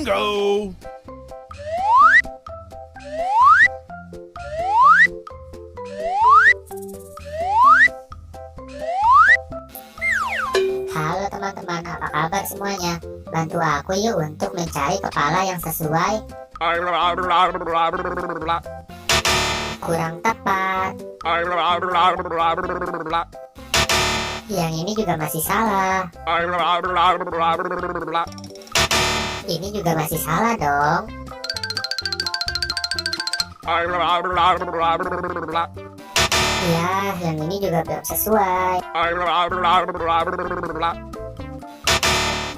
Bingo! Halo teman-teman, apa kabar semuanya? Bantu aku yuk untuk mencari kepala yang sesuai. Kurang tepat. Yang ini juga masih salah. Ini juga masih salah dong. Ya, yang ini juga belum sesuai.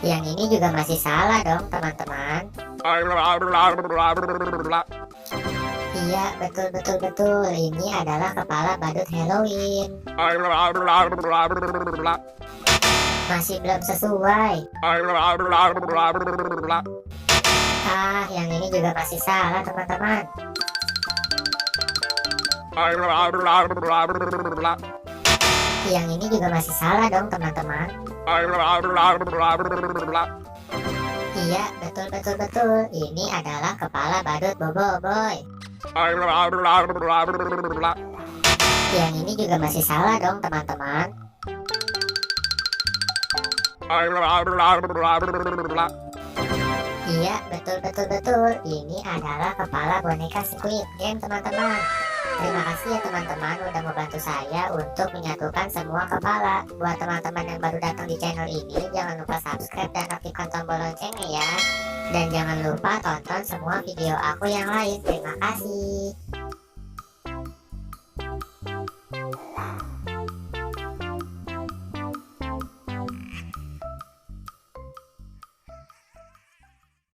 Yang ini juga masih salah dong teman-teman. Iya, betul. Ini adalah kepala badut Halloween. Masih belum sesuai. Yang ini juga masih salah teman-teman. Yang ini juga masih salah dong teman-teman. Iya, betul. Ini adalah kepala badut Bobo Boy. Yang ini juga masih salah dong teman-teman. Iya, betul. Ini adalah kepala boneka Squid Game teman-teman. Terima kasih ya teman-teman udah membantu saya untuk menyatukan semua kepala. Buat teman-teman yang baru datang di channel ini, jangan lupa subscribe dan aktifkan tombol loncengnya ya. Dan jangan lupa tonton semua video aku yang lain. Terima kasih.